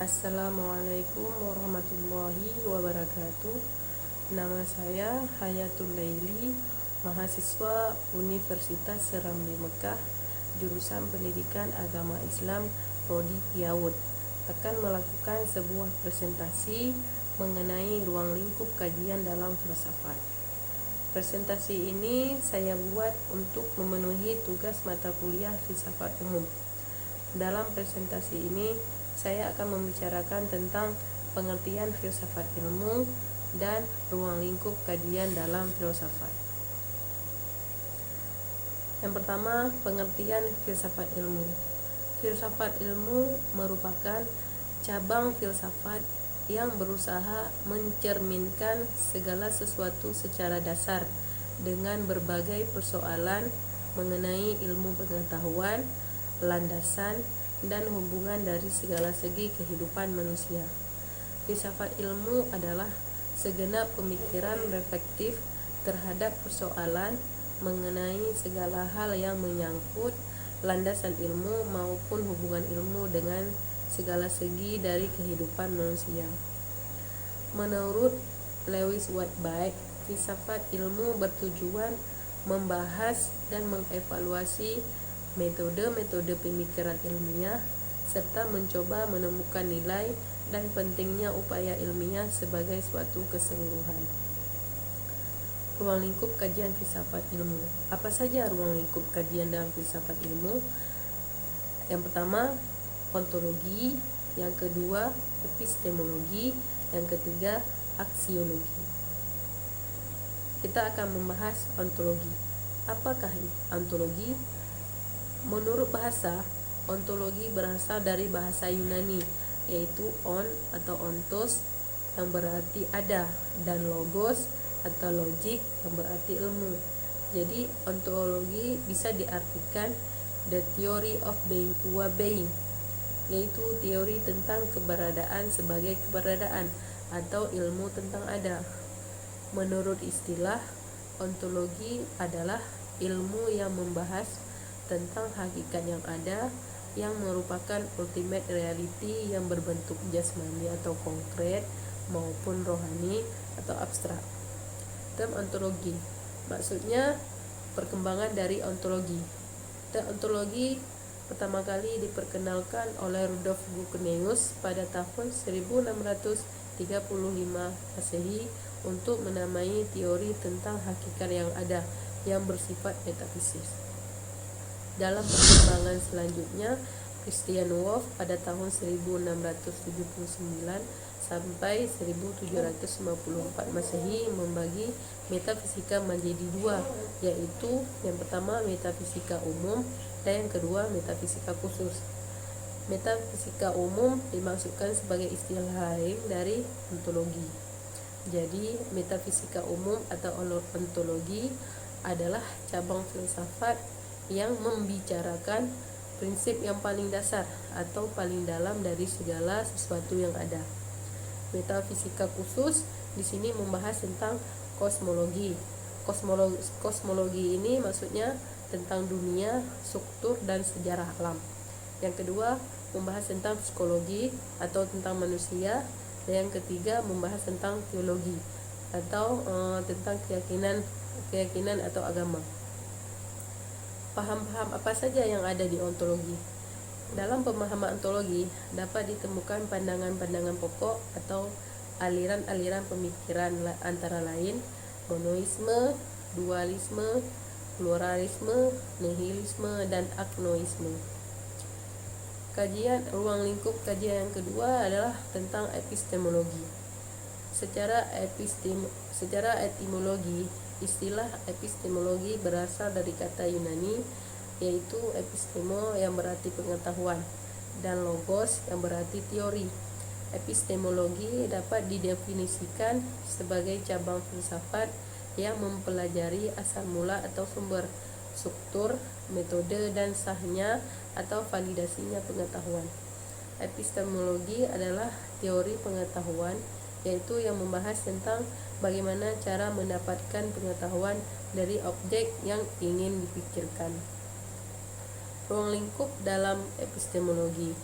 Assalamualaikum warahmatullahi wabarakatuh. Nama saya Hayatul Laili, mahasiswa Universitas Serambi Mekah, jurusan Pendidikan Agama Islam, Prodi Tiawut, akan melakukan sebuah presentasi mengenai ruang lingkup kajian dalam filsafat. Presentasi ini saya buat untuk memenuhi tugas mata kuliah filsafat umum. Dalam presentasi ini saya akan membicarakan tentang pengertian filsafat ilmu dan ruang lingkup kajian dalam filsafat. Yang pertama, pengertian filsafat ilmu. Filsafat ilmu merupakan cabang filsafat yang berusaha mencerminkan segala sesuatu secara dasar dengan berbagai persoalan mengenai ilmu pengetahuan, landasan, dan hubungan dari segala segi kehidupan manusia. Filsafat ilmu adalah segenap pemikiran reflektif terhadap persoalan mengenai segala hal yang menyangkut landasan ilmu maupun hubungan ilmu dengan segala segi dari kehidupan manusia. Menurut Lewis Whitebread, filsafat ilmu bertujuan membahas dan mengevaluasi metode-metode pemikiran ilmiah serta mencoba menemukan nilai dan pentingnya upaya ilmiah sebagai suatu keseluruhan. Ruang lingkup kajian filsafat ilmu. Apa saja ruang lingkup kajian dalam filsafat ilmu? Yang pertama, ontologi, yang kedua, epistemologi, yang ketiga, aksiologi. Kita akan membahas ontologi. Apakah ontologi? Menurut bahasa, ontologi berasal dari bahasa Yunani, yaitu on atau ontos yang berarti ada, dan logos atau logik yang berarti ilmu. Jadi ontologi bisa diartikan the theory of being qua being, yaitu teori tentang keberadaan sebagai keberadaan atau ilmu tentang ada. Menurut istilah, ontologi adalah ilmu yang membahas tentang hakikat yang ada yang merupakan ultimate reality yang berbentuk jasmani atau konkret maupun rohani atau abstrak. Term ontologi maksudnya perkembangan dari ontologi. Term ontologi pertama kali diperkenalkan oleh Rudolf Bucenius pada tahun 1635 Masehi untuk menamai teori tentang hakikat yang ada yang bersifat metafisis. Dalam perkembangan selanjutnya, Christian Wolff pada tahun 1679 sampai 1754 Masehi membagi metafisika menjadi dua, yaitu yang pertama metafisika umum dan yang kedua metafisika khusus. Metafisika umum dimaksudkan sebagai istilah lain dari ontologi. Jadi, metafisika umum atau ontologi adalah cabang filsafat yang membicarakan prinsip yang paling dasar atau paling dalam dari segala sesuatu yang ada. Metafisika khusus di sini membahas tentang kosmologi. Kosmologi ini maksudnya tentang dunia, struktur, dan sejarah alam. Yang kedua membahas tentang psikologi atau tentang manusia, dan yang ketiga membahas tentang teologi atau tentang keyakinan atau agama. Paham-paham apa saja yang ada di ontologi? Dalam pemahaman ontologi dapat ditemukan pandangan-pandangan pokok atau aliran-aliran pemikiran antara lain monoisme, dualisme, pluralisme, nihilisme, dan agnoisme. Ruang lingkup kajian yang kedua adalah tentang epistemologi. Secara etimologi, istilah epistemologi berasal dari kata Yunani, yaitu epistemo yang berarti pengetahuan dan logos yang berarti teori. Epistemologi dapat didefinisikan sebagai cabang filsafat yang mempelajari asal mula atau sumber, struktur, metode, dan sahnya atau validasinya pengetahuan. Epistemologi adalah teori pengetahuan, yaitu yang membahas tentang bagaimana cara mendapatkan pengetahuan dari objek yang ingin dipikirkan. Ruang lingkup dalam epistemologi.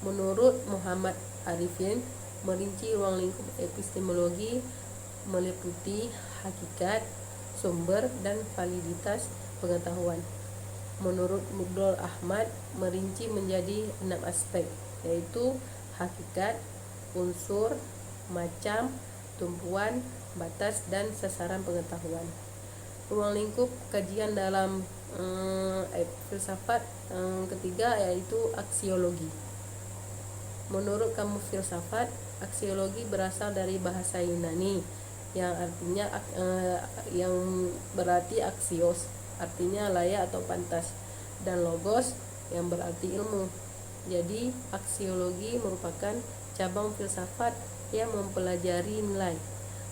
Menurut Muhammad Arifin merinci ruang lingkup epistemologi meliputi hakikat, sumber, dan validitas pengetahuan. Menurut Mugdol Ahmad, merinci menjadi 6 aspek, yaitu hakikat, unsur, macam, tumpuan, batas, dan sasaran pengetahuan. Ruang lingkup kajian dalam filsafat ketiga yaitu aksiologi. Menurut Kamus Filsafat, aksiologi berasal dari bahasa Yunani yang artinya yang berarti aksios, artinya layak atau pantas, dan logos yang berarti ilmu. Jadi aksiologi merupakan cabang filsafat yang mempelajari nilai.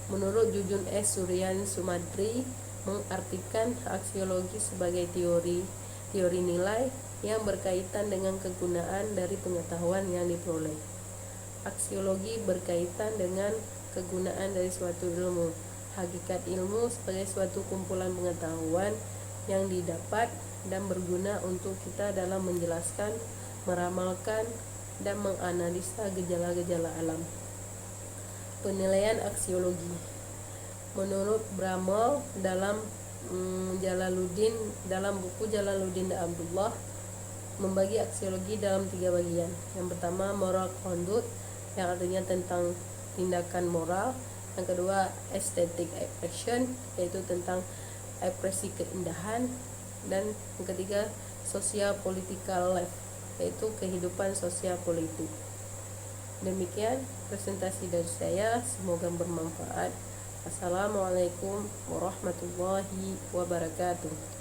Menurut Jujun S. Suryan Sumadri, mengartikan aksiologi sebagai teori nilai yang berkaitan dengan kegunaan dari pengetahuan yang diperoleh. Aksiologi berkaitan dengan kegunaan dari suatu ilmu. Hakikat ilmu sebagai suatu kumpulan pengetahuan yang didapat dan berguna untuk kita dalam menjelaskan, meramalkan, dan menganalisa gejala-gejala alam. Penilaian aksiologi. Menurut Bramall dalam buku Jalaluddin Abdullah, membagi aksiologi dalam 3 bagian. Yang pertama, moral conduct, yang artinya tentang tindakan moral. Yang kedua, aesthetic action, yaitu tentang ekspresi keindahan. Dan yang ketiga, social political life, yaitu kehidupan sosial politik. Demikian presentasi dari saya, semoga bermanfaat. Assalamualaikum warahmatullahi wabarakatuh.